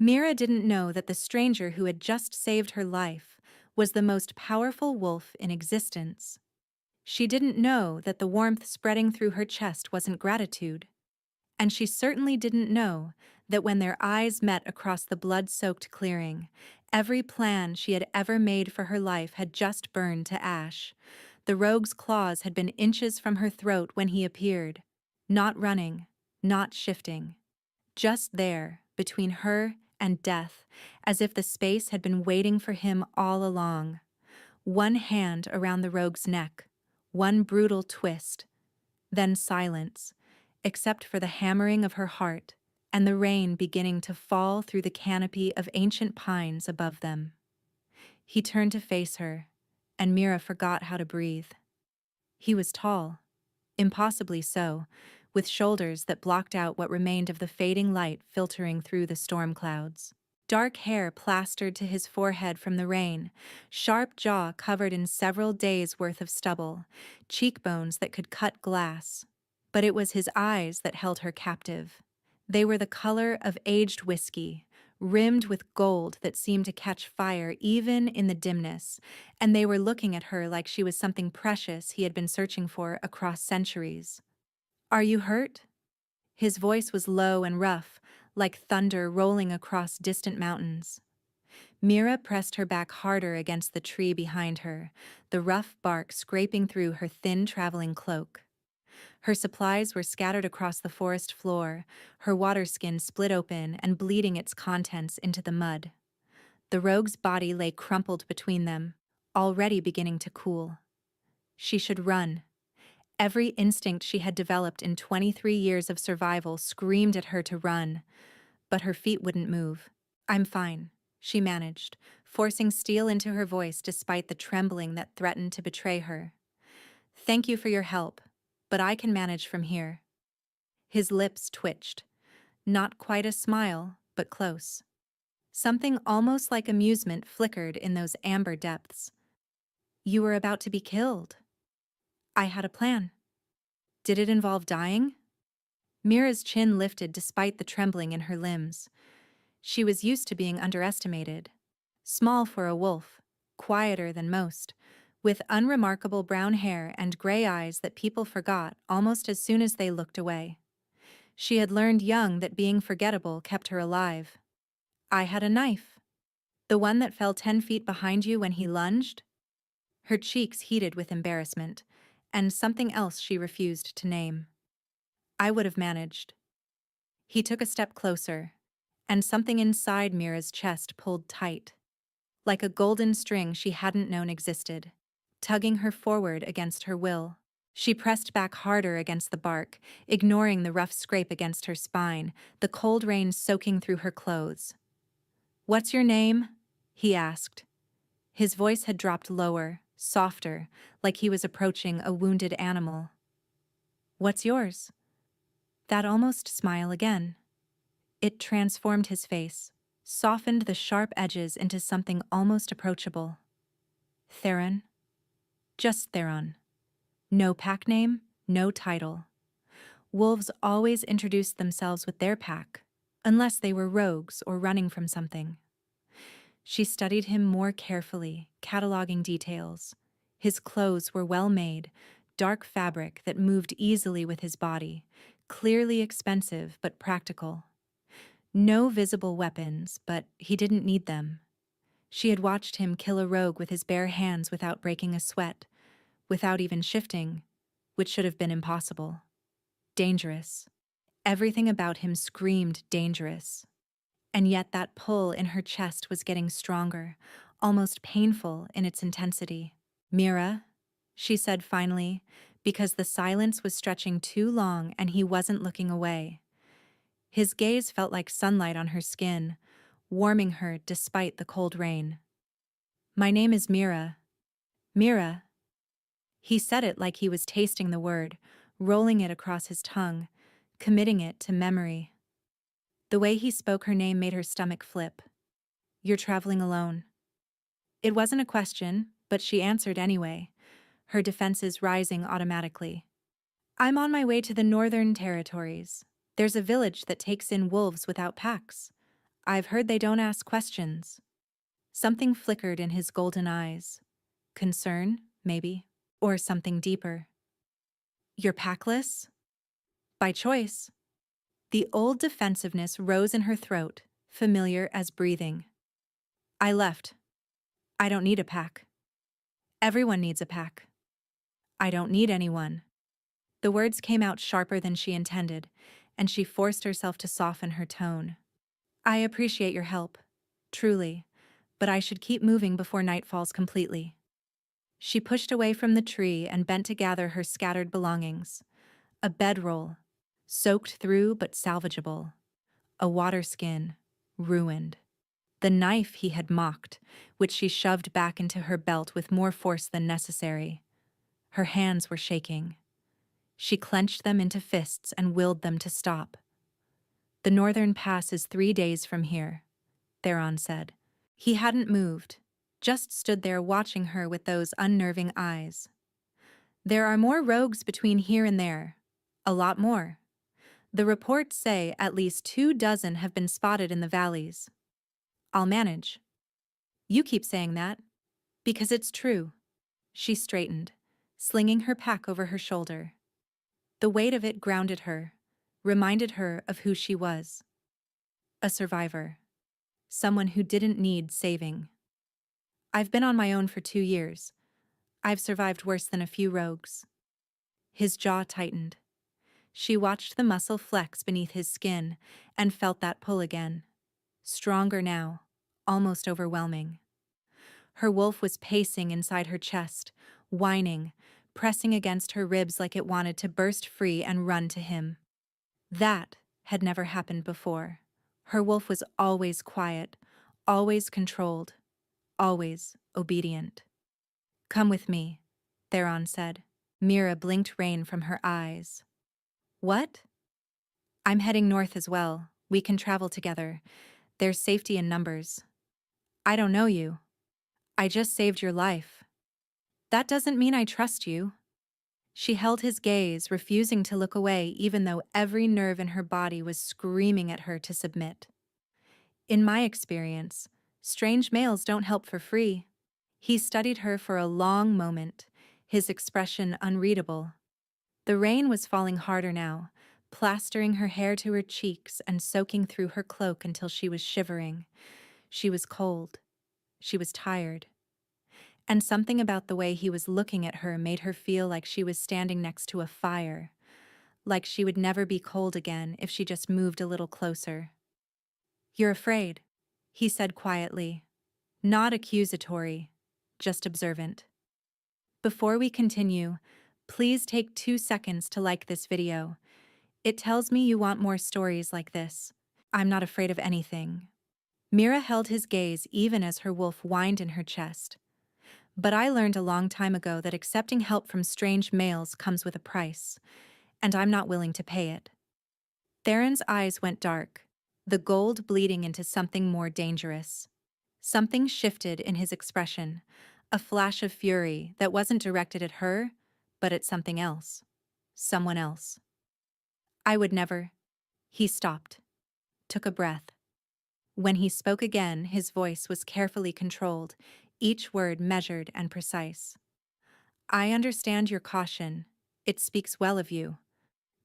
Mira didn't know that the stranger who had just saved her life was the most powerful wolf in existence. She didn't know that the warmth spreading through her chest wasn't gratitude. And she certainly didn't know that when their eyes met across the blood-soaked clearing, every plan she had ever made for her life had just burned to ash. The rogue's claws had been inches from her throat when he appeared, not running, not shifting. Just there, between her and death, as if the space had been waiting for him all along. One hand around the rogue's neck, one brutal twist, then silence, except for the hammering of her heart and the rain beginning to fall through the canopy of ancient pines above them. He turned to face her, and Mira forgot how to breathe. He was tall, impossibly so, with shoulders that blocked out what remained of the fading light filtering through the storm clouds. Dark hair plastered to his forehead from the rain, sharp jaw covered in several days' worth of stubble, cheekbones that could cut glass. But it was his eyes that held her captive. They were the color of aged whiskey, rimmed with gold that seemed to catch fire even in the dimness, and they were looking at her like she was something precious he had been searching for across centuries. "Are you hurt?" His voice was low and rough, like thunder rolling across distant mountains. Mira pressed her back harder against the tree behind her, the rough bark scraping through her thin traveling cloak. Her supplies were scattered across the forest floor, her water skin split open and bleeding its contents into the mud. The rogue's body lay crumpled between them, already beginning to cool. She should run. Every instinct she had developed in 23 years of survival screamed at her to run, but her feet wouldn't move. "I'm fine," she managed, forcing steel into her voice despite the trembling that threatened to betray her. "Thank you for your help, but I can manage from here." His lips twitched. Not quite a smile, but close. Something almost like amusement flickered in those amber depths. "You were about to be killed." "I had a plan." "Did it involve dying?" Mira's chin lifted despite the trembling in her limbs. She was used to being underestimated. Small for a wolf, quieter than most, with unremarkable brown hair and gray eyes that people forgot almost as soon as they looked away. She had learned young that being forgettable kept her alive. "I had a knife." "The one that fell 10 feet behind you when he lunged?" Her cheeks heated with embarrassment, and something else she refused to name. "I would have managed." He took a step closer, and something inside Mira's chest pulled tight, like a golden string she hadn't known existed, tugging her forward against her will. She pressed back harder against the bark, ignoring the rough scrape against her spine, the cold rain soaking through her clothes. "What's your name?" he asked. His voice had dropped lower, softer, like he was approaching a wounded animal. "What's yours?" That almost smile again. It transformed his face, softened the sharp edges into something almost approachable. "Theron." Just Theron. No pack name, no title. Wolves always introduced themselves with their pack, unless they were rogues or running from something. She studied him more carefully, cataloging details. His clothes were well made, dark fabric that moved easily with his body, clearly expensive but practical. No visible weapons, but he didn't need them. She had watched him kill a rogue with his bare hands without breaking a sweat, without even shifting, which should have been impossible. Dangerous. Everything about him screamed dangerous. And yet that pull in her chest was getting stronger, almost painful in its intensity. "Mira," she said finally, because the silence was stretching too long and he wasn't looking away. His gaze felt like sunlight on her skin, warming her despite the cold rain. "My name is Mira." "Mira." He said it like he was tasting the word, rolling it across his tongue, committing it to memory. The way he spoke her name made her stomach flip. "You're traveling alone." It wasn't a question, but she answered anyway, her defenses rising automatically. "I'm on my way to the Northern Territories. There's a village that takes in wolves without packs. I've heard they don't ask questions. Something flickered in his golden eyes. Concern, maybe, or something deeper. You're packless? By choice. The old defensiveness rose in her throat, familiar as breathing. I left. I don't need a pack. Everyone needs a pack. I don't need anyone. The words came out sharper than she intended, and she forced herself to soften her tone. I appreciate your help, truly, but I should keep moving before night falls completely. She pushed away from the tree and bent to gather her scattered belongings. A bedroll, soaked through but salvageable. A water skin, ruined. The knife he had mocked, which she shoved back into her belt with more force than necessary. Her hands were shaking. She clenched them into fists and willed them to stop. The northern pass is 3 days from here, Theron said. He hadn't moved, just stood there watching her with those unnerving eyes. There are more rogues between here and there. A lot more. The reports say at least 24 have been spotted in the valleys. I'll manage. You keep saying that. Because it's true. She straightened, slinging her pack over her shoulder. The weight of it grounded her, reminded her of who she was. A survivor. Someone who didn't need saving. I've been on my own for 2 years. I've survived worse than a few rogues. His jaw tightened. She watched the muscle flex beneath his skin and felt that pull again. Stronger now, almost overwhelming. Her wolf was pacing inside her chest, whining, pressing against her ribs like it wanted to burst free and run to him. That had never happened before. Her wolf was always quiet, always controlled, always obedient. Come with me, Theron said. Mira blinked rain from her eyes. What? I'm heading north as well. We can travel together. There's safety in numbers. I don't know you. I just saved your life. That doesn't mean I trust you. She held his gaze, refusing to look away even though every nerve in her body was screaming at her to submit. In my experience, strange males don't help for free. He studied her for a long moment, his expression unreadable. The rain was falling harder now, plastering her hair to her cheeks and soaking through her cloak until she was shivering. She was cold. She was tired. And something about the way he was looking at her made her feel like she was standing next to a fire, like she would never be cold again if she just moved a little closer. You're afraid, he said quietly, not accusatory, just observant. Before we continue, please take 2 seconds to like this video. It tells me you want more stories like this. I'm not afraid of anything. Mira held his gaze even as her wolf whined in her chest. But I learned a long time ago that accepting help from strange males comes with a price, and I'm not willing to pay it. Theron's eyes went dark, the gold bleeding into something more dangerous. Something shifted in his expression, a flash of fury that wasn't directed at her, but at something else. Someone else. I would never. He stopped, took a breath. When he spoke again, his voice was carefully controlled, each word measured and precise. I understand your caution. It speaks well of you.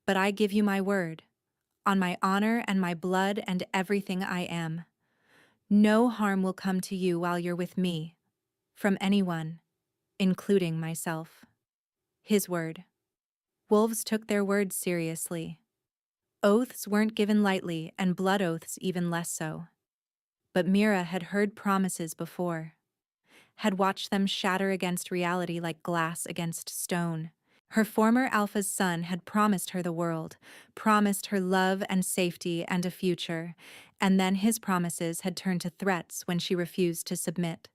But I give you my word, on my honor and my blood and everything I am. No harm will come to you while you're with me, from anyone, including myself. His word. Wolves took their words seriously. Oaths weren't given lightly, and blood oaths even less so. But Mira had heard promises before, had watched them shatter against reality like glass against stone. Her former alpha's son had promised her the world, promised her love and safety and a future, and then his promises had turned to threats when she refused to submit.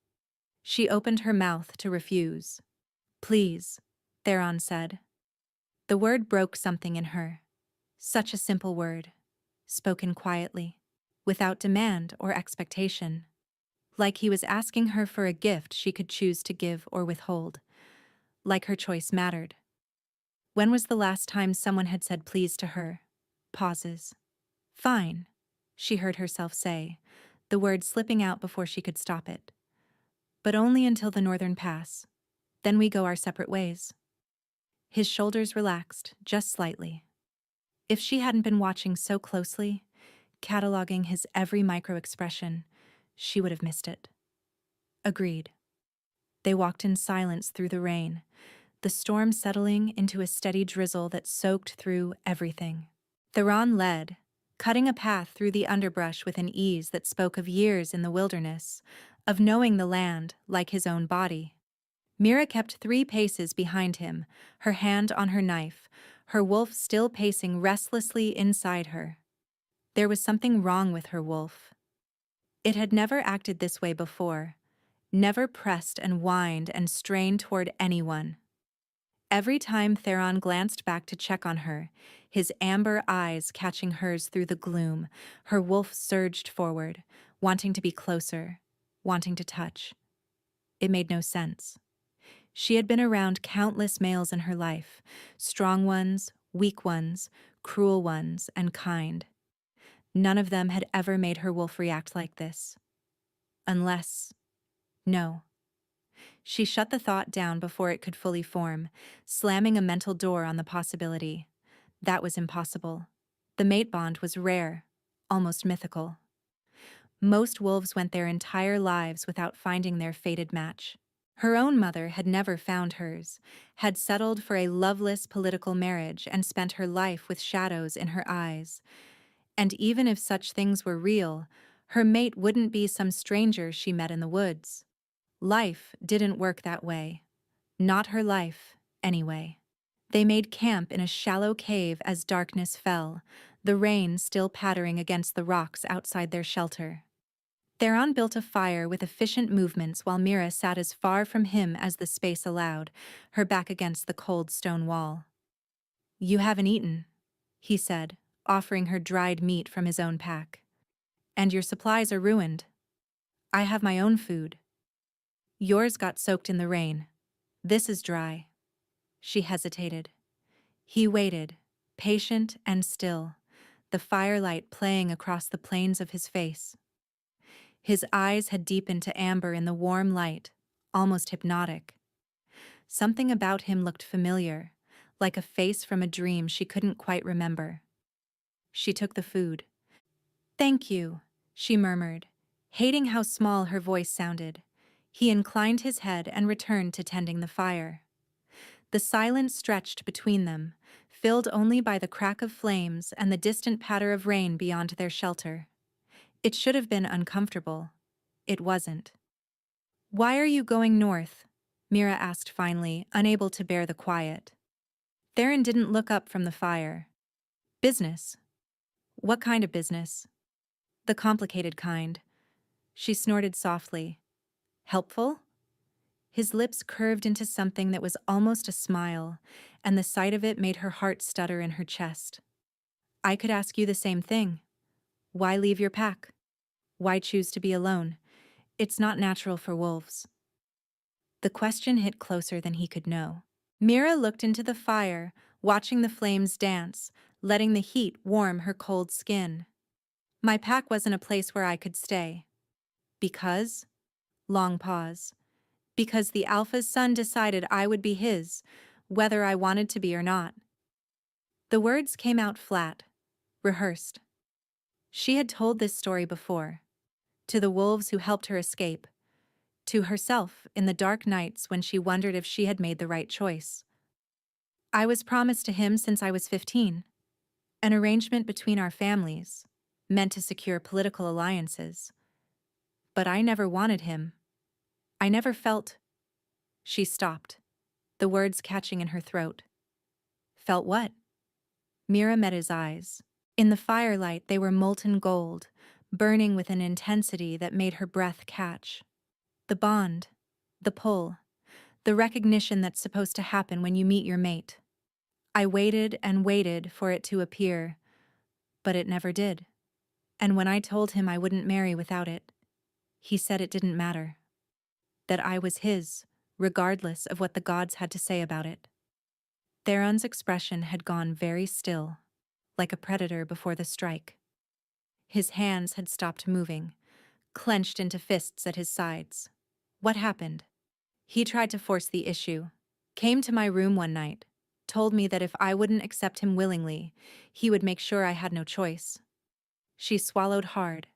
She opened her mouth to refuse. Please, Theron said. The word broke something in her. Such a simple word, spoken quietly, without demand or expectation. Like he was asking her for a gift she could choose to give or withhold. Like her choice mattered. When was the last time someone had said please to her? Pauses. Fine. she heard herself say, the word slipping out before she could stop it. But only until the northern pass. Then we go our separate ways. His shoulders relaxed, just slightly. If she hadn't been watching so closely, cataloging his every micro-expression, she would have missed it. Agreed. They walked in silence through the rain, the storm settling into a steady drizzle that soaked through everything. Theron led, cutting a path through the underbrush with an ease that spoke of years in the wilderness, of knowing the land like his own body. Mira kept 3 paces behind him, her hand on her knife, her wolf still pacing restlessly inside her. There was something wrong with her wolf. It had never acted this way before, never pressed and whined and strained toward anyone. Every time Theron glanced back to check on her, his amber eyes catching hers through the gloom, her wolf surged forward, wanting to be closer, wanting to touch. It made no sense. She had been around countless males in her life, strong ones, weak ones, cruel ones, and kind. None of them had ever made her wolf react like this. Unless... no. She shut the thought down before it could fully form, slamming a mental door on the possibility. That was impossible. The mate bond was rare, almost mythical. Most wolves went their entire lives without finding their fated match. Her own mother had never found hers, had settled for a loveless political marriage and spent her life with shadows in her eyes. And even if such things were real, her mate wouldn't be some stranger she met in the woods. Life didn't work that way. Not her life, anyway. They made camp in a shallow cave as darkness fell, the rain still pattering against the rocks outside their shelter. Theron built a fire with efficient movements while Mira sat as far from him as the space allowed, her back against the cold stone wall. "You haven't eaten," he said, offering her dried meat from his own pack. "And your supplies are ruined. I have my own food. Yours got soaked in the rain. This is dry." She hesitated. He waited, patient and still, the firelight playing across the planes of his face. His eyes had deepened to amber in the warm light, almost hypnotic. Something about him looked familiar, like a face from a dream she couldn't quite remember. She took the food. "Thank you," she murmured, hating how small her voice sounded. He inclined his head and returned to tending the fire. The silence stretched between them, filled only by the crack of flames and the distant patter of rain beyond their shelter. It should have been uncomfortable. It wasn't. "Why are you going north?" Mira asked finally, unable to bear the quiet. Theron didn't look up from the fire. "Business." "What kind of business?" "The complicated kind." She snorted softly. "Helpful?" His lips curved into something that was almost a smile, and the sight of it made her heart stutter in her chest. "I could ask you the same thing. Why leave your pack? Why choose to be alone? It's not natural for wolves." The question hit closer than he could know. Mira looked into the fire, watching the flames dance, letting the heat warm her cold skin. "My pack wasn't a place where I could stay." "Because?" Long pause. "Because the Alpha's son decided I would be his, whether I wanted to be or not." The words came out flat, rehearsed. She had told this story before, to the wolves who helped her escape, to herself in the dark nights when she wondered if she had made the right choice. "I was promised to him since I was 15. An arrangement between our families, meant to secure political alliances. But I never wanted him. I never felt..." She stopped, the words catching in her throat. "Felt what?" Mira met his eyes. In the firelight they were molten gold, burning with an intensity that made her breath catch. The bond, the pull, the recognition that's supposed to happen when you meet your mate. "I waited and waited for it to appear, but it never did. And when I told him I wouldn't marry without it, he said it didn't matter. That I was his, regardless of what the gods had to say about it." Theron's expression had gone very still, like a predator before the strike. His hands had stopped moving, clenched into fists at his sides. What happened? He tried to force the issue. Came to my room one night, told me that if I wouldn't accept him willingly, he would make sure I had no choice. She swallowed hard,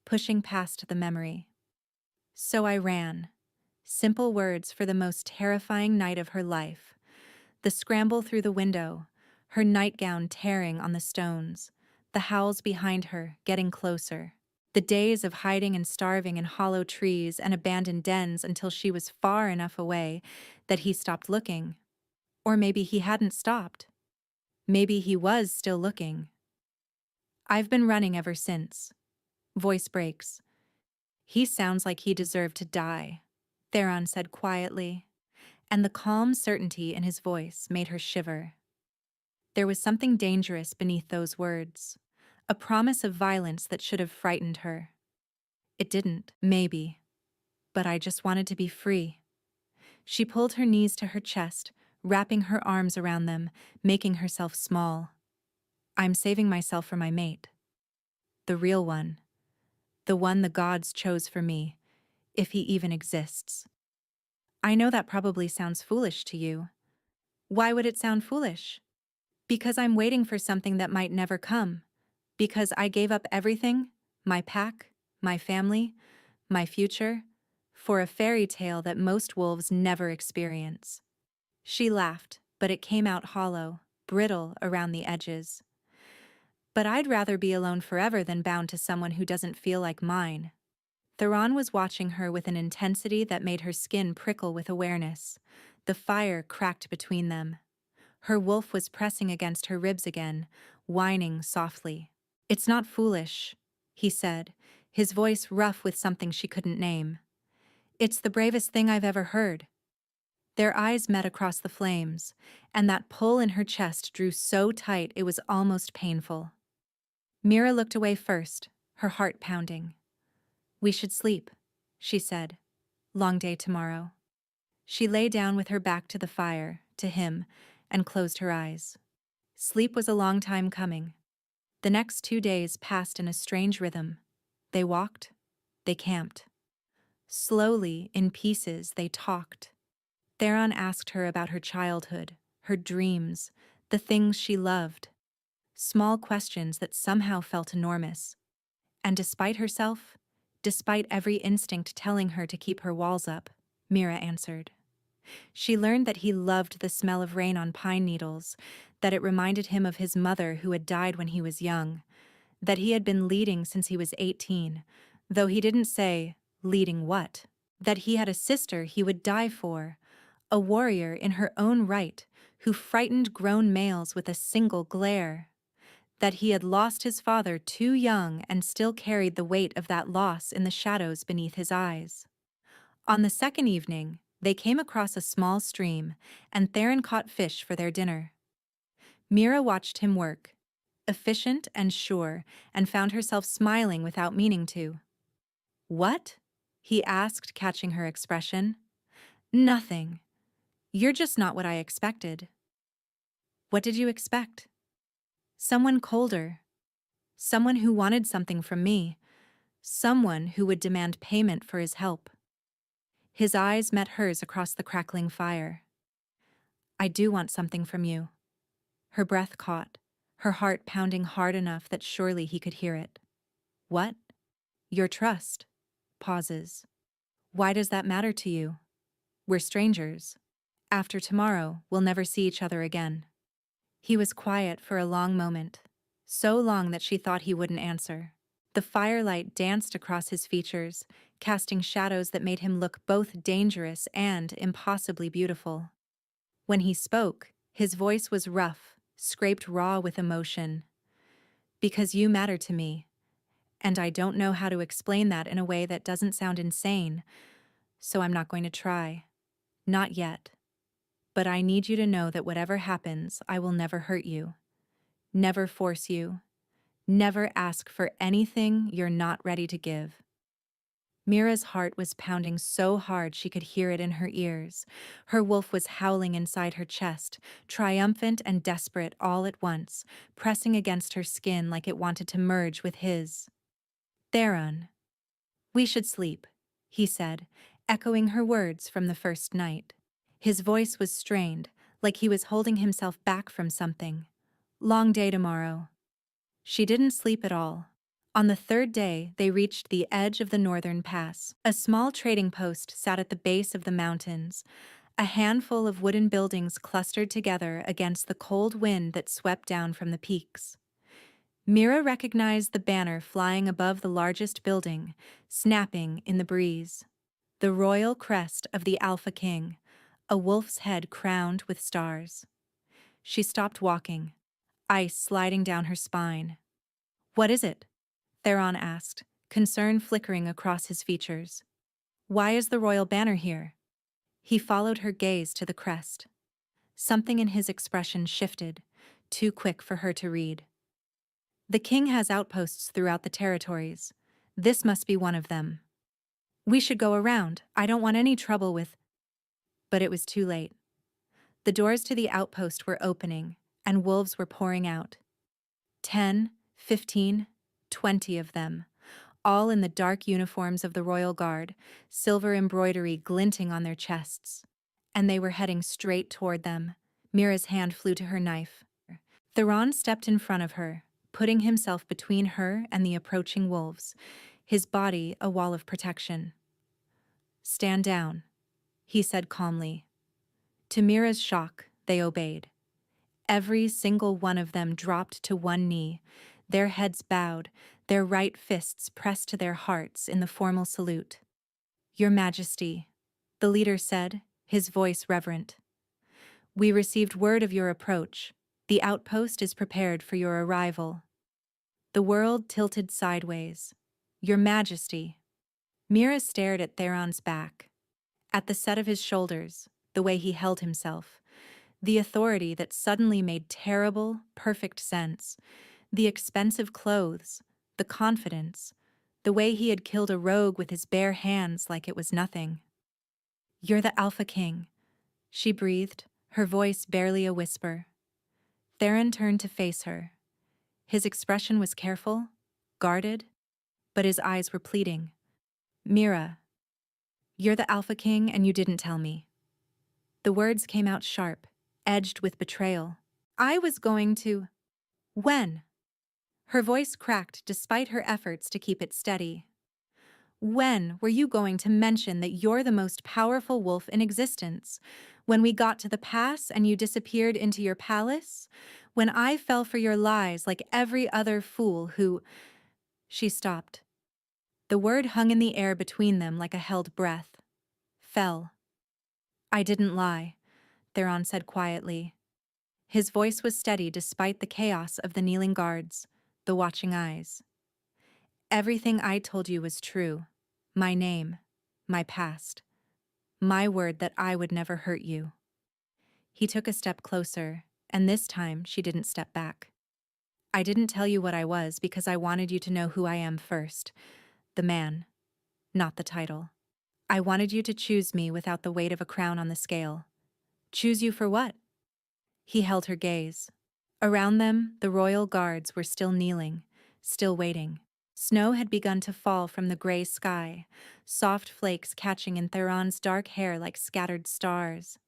pushing past the memory. So I ran. Simple words for the most terrifying night of her life. The scramble through the window, her nightgown tearing on the stones, the howls behind her getting closer. The days of hiding and starving in hollow trees and abandoned dens until she was far enough away that he stopped looking. Or maybe he hadn't stopped. Maybe he was still looking. I've been running ever since. Voice breaks. He sounds like he deserved to die, Theron said quietly, and the calm certainty in his voice made her shiver. There was something dangerous beneath those words, a promise of violence that should have frightened her. It didn't, maybe, but I just wanted to be free. She pulled her knees to her chest, wrapping her arms around them, making herself small. I'm saving myself for my mate. The real one. The one the gods chose for me, if he even exists. I know that probably sounds foolish to you. Why would it sound foolish? Because I'm waiting for something that might never come. Because I gave up everything, my pack, my family, my future, for a fairy tale that most wolves never experience. She laughed, but it came out hollow, brittle around the edges. But I'd rather be alone forever than bound to someone who doesn't feel like mine. Theron was watching her with an intensity that made her skin prickle with awareness. The fire cracked between them. Her wolf was pressing against her ribs again, whining softly. It's not foolish, he said, his voice rough with something she couldn't name. It's the bravest thing I've ever heard. Their eyes met across the flames, and that pull in her chest drew so tight it was almost painful. Mira looked away first, her heart pounding. We should sleep, she said. Long day tomorrow. She lay down with her back to the fire, to him, and closed her eyes. Sleep was a long time coming. The next 2 days passed in a strange rhythm. They walked, they camped. Slowly, in pieces, they talked. Theron asked her about her childhood, her dreams, the things she loved. Small questions that somehow felt enormous. And despite herself, despite every instinct telling her to keep her walls up, Mira answered. She learned that he loved the smell of rain on pine needles, that it reminded him of his mother who had died when he was young, that he had been leading since he was 18, though he didn't say, leading what? That he had a sister he would die for, a warrior in her own right, who frightened grown males with a single glare. That he had lost his father too young and still carried the weight of that loss in the shadows beneath his eyes. On the second evening, they came across a small stream, and Theron caught fish for their dinner. Mira watched him work, efficient and sure, and found herself smiling without meaning to. What? He asked, catching her expression. Nothing. You're just not what I expected. What did you expect? Someone colder. Someone who wanted something from me. Someone who would demand payment for his help. His eyes met hers across the crackling fire. I do want something from you. Her breath caught, her heart pounding hard enough that surely he could hear it. What? Your trust. Pauses. Why does that matter to you? We're strangers. After tomorrow, we'll never see each other again. He was quiet for a long moment, so long that she thought he wouldn't answer. The firelight danced across his features, casting shadows that made him look both dangerous and impossibly beautiful. When he spoke, his voice was rough, scraped raw with emotion. Because you matter to me, and I don't know how to explain that in a way that doesn't sound insane, so I'm not going to try. Not yet. But I need you to know that whatever happens, I will never hurt you. Never force you. Never ask for anything you're not ready to give. Mira's heart was pounding so hard she could hear it in her ears. Her wolf was howling inside her chest, triumphant and desperate all at once, pressing against her skin like it wanted to merge with his. Theron, we should sleep, he said, echoing her words from the first night. His voice was strained, like he was holding himself back from something. Long day tomorrow. She didn't sleep at all. On the third day, they reached the edge of the northern pass. A small trading post sat at the base of the mountains, a handful of wooden buildings clustered together against the cold wind that swept down from the peaks. Mira recognized the banner flying above the largest building, snapping in the breeze. The royal crest of the Alpha King, a wolf's head crowned with stars. She stopped walking, ice sliding down her spine. "What is it?" Theron asked, concern flickering across his features. "Why is the royal banner here?" He followed her gaze to the crest. Something in his expression shifted, too quick for her to read. "The king has outposts throughout the territories. This must be one of them. We should go around. I don't want any trouble with—" But it was too late. The doors to the outpost were opening, and wolves were pouring out. 10, 15, 20 of them, all in the dark uniforms of the Royal Guard, silver embroidery glinting on their chests. And they were heading straight toward them. Mira's hand flew to her knife. Theron stepped in front of her, putting himself between her and the approaching wolves, his body a wall of protection. "Stand down," he said calmly. To Mira's shock, they obeyed. Every single one of them dropped to one knee, their heads bowed, their right fists pressed to their hearts in the formal salute. "Your Majesty," the leader said, his voice reverent. "We received word of your approach. The outpost is prepared for your arrival." The world tilted sideways. "Your Majesty." Mira stared at Theron's back, at the set of his shoulders, the way he held himself, the authority that suddenly made terrible, perfect sense, the expensive clothes, the confidence, the way he had killed a rogue with his bare hands like it was nothing. "You're the Alpha King," she breathed, her voice barely a whisper. Theron turned to face her. His expression was careful, guarded, but his eyes were pleading. "Mira, you're the Alpha King and you didn't tell me." The words came out sharp, edged with betrayal. "I was going to—" "When?" Her voice cracked despite her efforts to keep it steady. "When were you going to mention that you're the most powerful wolf in existence? When we got to the pass and you disappeared into your palace? When I fell for your lies like every other fool who—" She stopped. The word hung in the air between them like a held breath. "Fell." "I didn't lie," Theron said quietly. His voice was steady despite the chaos of the kneeling guards, the watching eyes. "Everything I told you was true. My name, my past, my word that I would never hurt you." He took a step closer, and this time she didn't step back. "I didn't tell you what I was because I wanted you to know who I am first. The man, not the title. I wanted you to choose me without the weight of a crown on the scale." "Choose you for what?" He held her gaze. Around them, the royal guards were still kneeling, still waiting. Snow had begun to fall from the gray sky, soft flakes catching in Theron's dark hair like scattered stars.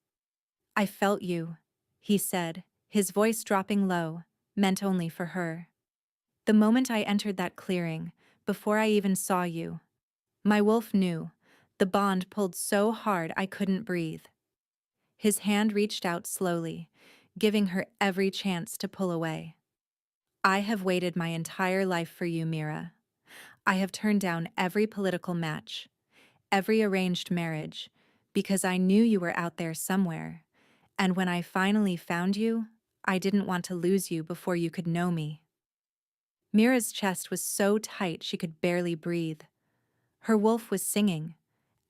"I felt you," he said, his voice dropping low, meant only for her. "The moment I entered that clearing, before I even saw you. My wolf knew. The bond pulled so hard I couldn't breathe." His hand reached out slowly, giving her every chance to pull away. "I have waited my entire life for you, Mira. I have turned down every political match, every arranged marriage, because I knew you were out there somewhere. And when I finally found you, I didn't want to lose you before you could know me." Mira's chest was so tight she could barely breathe. Her wolf was singing,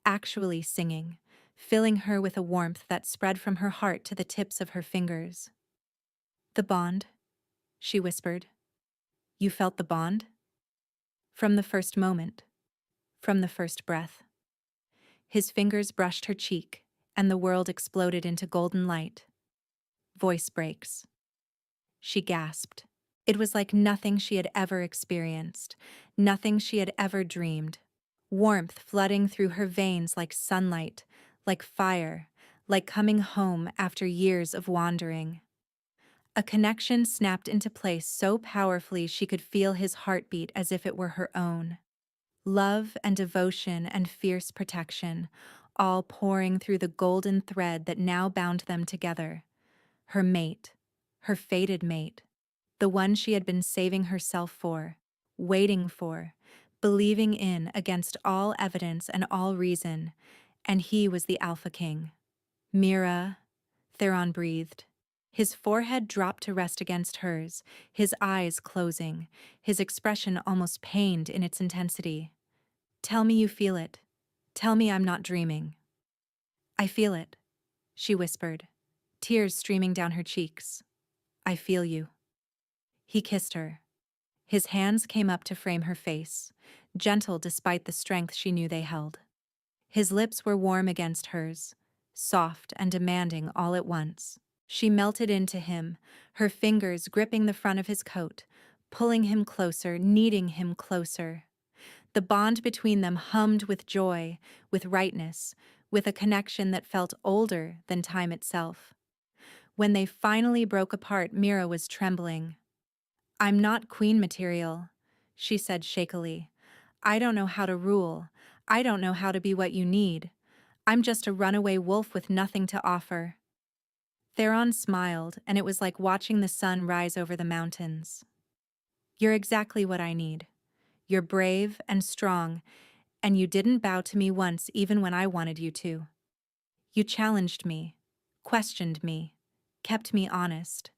actually singing, filling her with a warmth that spread from her heart to the tips of her fingers. "The bond," she whispered. "You felt the bond?" "From the first moment. From the first breath." His fingers brushed her cheek, and the world exploded into golden light. Voice breaks. She gasped. It was like nothing she had ever experienced, nothing she had ever dreamed. Warmth flooding through her veins like sunlight, like fire, like coming home after years of wandering. A connection snapped into place so powerfully she could feel his heartbeat as if it were her own. Love and devotion and fierce protection, all pouring through the golden thread that now bound them together. Her mate, her fated mate, the one she had been saving herself for, waiting for, believing in against all evidence and all reason, and he was the Alpha King. Mira, Theron breathed. His forehead dropped to rest against hers, his eyes closing, his expression almost pained in its intensity. Tell me you feel it. Tell me I'm not dreaming. I feel it, she whispered, tears streaming down her cheeks. I feel you. He kissed her. His hands came up to frame her face, gentle despite the strength she knew they held. His lips were warm against hers, soft and demanding all at once. She melted into him, her fingers gripping the front of his coat, pulling him closer, kneading him closer. The bond between them hummed with joy, with rightness, with a connection that felt older than time itself. When they finally broke apart, Mira was trembling. I'm not queen material, she said shakily. I don't know how to rule. I don't know how to be what you need. I'm just a runaway wolf with nothing to offer. Theron smiled, and it was like watching the sun rise over the mountains. You're exactly what I need. You're brave and strong, and you didn't bow to me once even when I wanted you to. You challenged me, questioned me, kept me honest.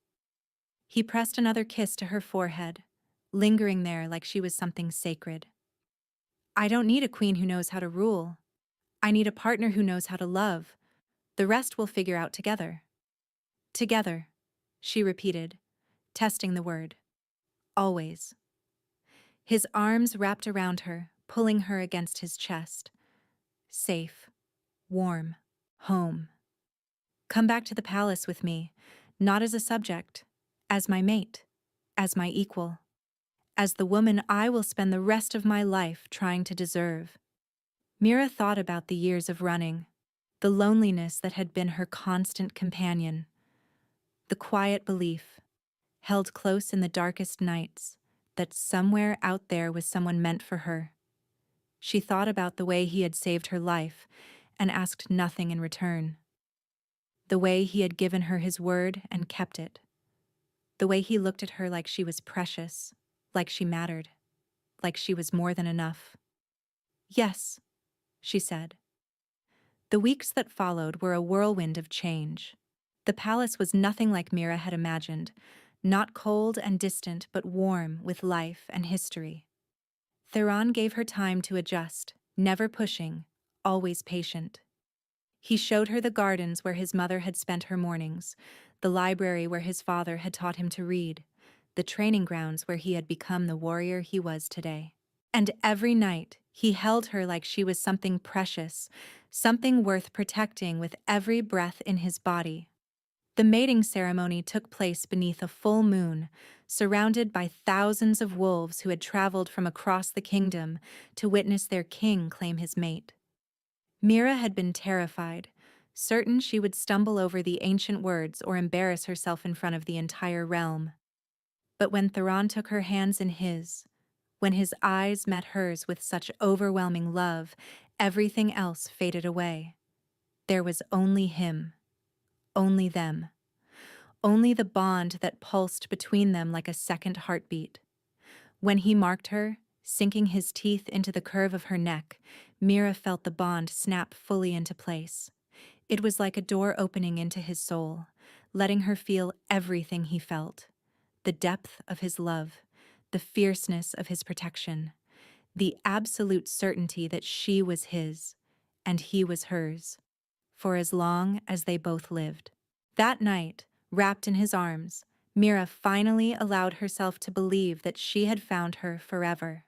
He pressed another kiss to her forehead, lingering there like she was something sacred. I don't need a queen who knows how to rule. I need a partner who knows how to love. The rest we'll figure out together. Together, she repeated, testing the word. Always. His arms wrapped around her, pulling her against his chest. Safe, warm, home. Come back to the palace with me, not as a subject, as my mate, as my equal, as the woman I will spend the rest of my life trying to deserve. Mira thought about the years of running, the loneliness that had been her constant companion, the quiet belief, held close in the darkest nights, that somewhere out there was someone meant for her. She thought about the way he had saved her life and asked nothing in return. The way he had given her his word and kept it. The way he looked at her like she was precious, like she mattered, like she was more than enough. Yes, she said. The weeks that followed were a whirlwind of change. The palace was nothing like Mira had imagined, not cold and distant, but warm with life and history. Theron gave her time to adjust, never pushing, always patient. He showed her the gardens where his mother had spent her mornings, the library where his father had taught him to read, the training grounds where he had become the warrior he was today. And every night, he held her like she was something precious, something worth protecting with every breath in his body. The mating ceremony took place beneath a full moon, surrounded by thousands of wolves who had traveled from across the kingdom to witness their king claim his mate. Mira had been terrified, certain she would stumble over the ancient words or embarrass herself in front of the entire realm. But when Theron took her hands in his, when his eyes met hers with such overwhelming love, everything else faded away. There was only him, only them, only the bond that pulsed between them like a second heartbeat. When he marked her, sinking his teeth into the curve of her neck, Mira felt the bond snap fully into place. It was like a door opening into his soul, letting her feel everything he felt. The depth of his love, the fierceness of his protection, the absolute certainty that she was his, and he was hers, for as long as they both lived. That night, wrapped in his arms, Mira finally allowed herself to believe that she had found her forever.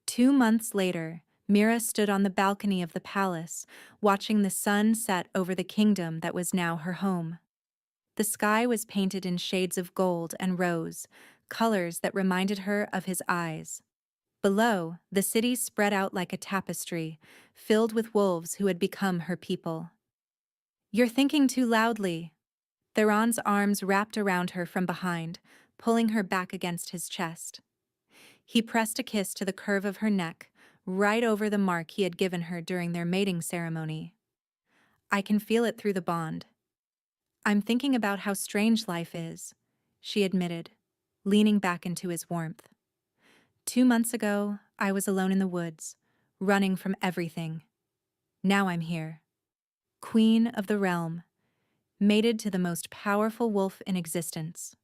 2 months later, Mira stood on the balcony of the palace, watching the sun set over the kingdom that was now her home. The sky was painted in shades of gold and rose, colors that reminded her of his eyes. Below, the city spread out like a tapestry, filled with wolves who had become her people. "You're thinking too loudly." Theron's arms wrapped around her from behind, pulling her back against his chest. He pressed a kiss to the curve of her neck, right over the mark he had given her during their mating ceremony. "I can feel it through the bond." "I'm thinking about how strange life is," she admitted, leaning back into his warmth. "2 months ago, I was alone in the woods, running from everything. Now I'm here. Queen of the realm, mated to the most powerful wolf in existence.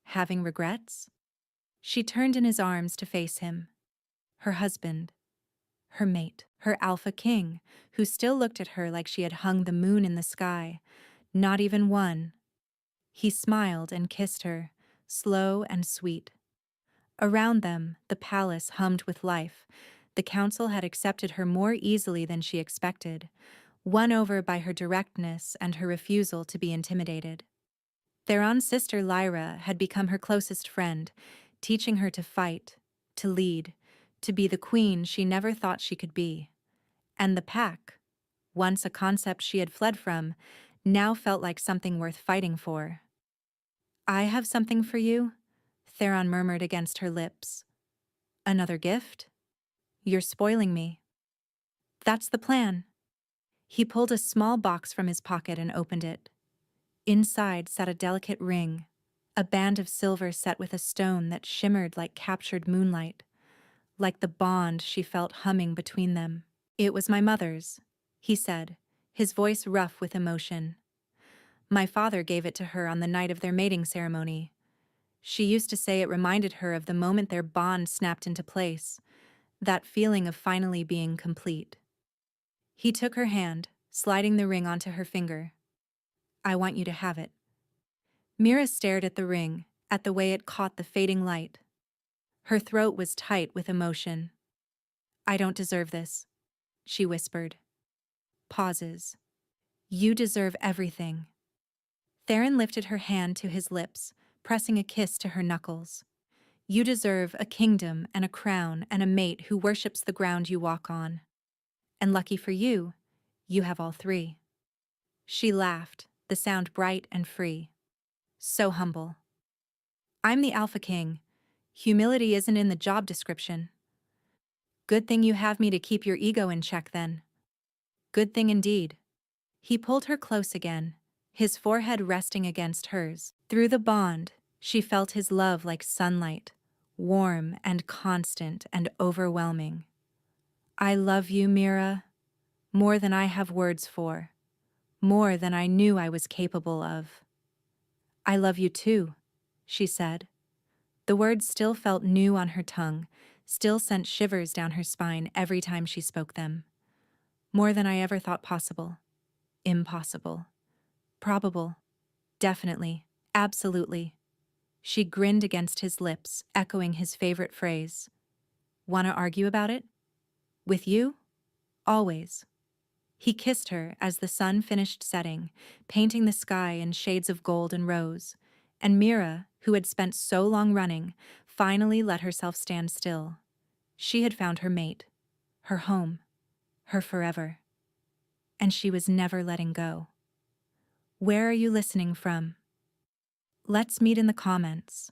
Having regrets?" She turned in his arms to face him. Her husband, her mate, her alpha king, who still looked at her like she had hung the moon in the sky. Not even one. He smiled and kissed her, slow and sweet. Around them, the palace hummed with life. The council had accepted her more easily than she expected, won over by her directness and her refusal to be intimidated. Theron's sister Lyra had become her closest friend, teaching her to fight, to lead, to be the queen she never thought she could be. And the pack, once a concept she had fled from, now felt like something worth fighting for. "I have something for you," Theron murmured against her lips. "Another gift? You're spoiling me." "That's the plan." He pulled a small box from his pocket and opened it. Inside sat a delicate ring, a band of silver set with a stone that shimmered like captured moonlight, like the bond she felt humming between them. "It was my mother's," he said, his voice rough with emotion. "My father gave it to her on the night of their mating ceremony. She used to say it reminded her of the moment their bond snapped into place, that feeling of finally being complete." He took her hand, sliding the ring onto her finger. "I want you to have it." Mira stared at the ring, at the way it caught the fading light. Her throat was tight with emotion. "I don't deserve this," she whispered. Pauses. "You deserve everything." Theron lifted her hand to his lips, pressing a kiss to her knuckles. "You deserve a kingdom and a crown and a mate who worships the ground you walk on. And lucky for you, you have all three." She laughed, the sound bright and free. "So humble." "I'm the Alpha King. Humility isn't in the job description." "Good thing you have me to keep your ego in check then." "Good thing indeed." He pulled her close again, his forehead resting against hers. Through the bond, she felt his love like sunlight, warm and constant and overwhelming. "I love you, Mira, more than I have words for, more than I knew I was capable of." "I love you too," she said. The words still felt new on her tongue, still sent shivers down her spine every time she spoke them. "More than I ever thought possible. Impossible. Probable. Definitely. Absolutely." She grinned against his lips, echoing his favorite phrase. "Wanna argue about it? With you? Always." He kissed her as the sun finished setting, painting the sky in shades of gold and rose, and Mira, who had spent so long running, finally let herself stand still. She had found her mate, her home, her forever. And she was never letting go. Where are you listening from? Let's meet in the comments.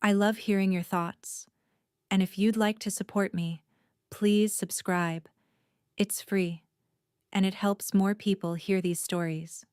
I love hearing your thoughts. And if you'd like to support me, please subscribe. It's free, and it helps more people hear these stories.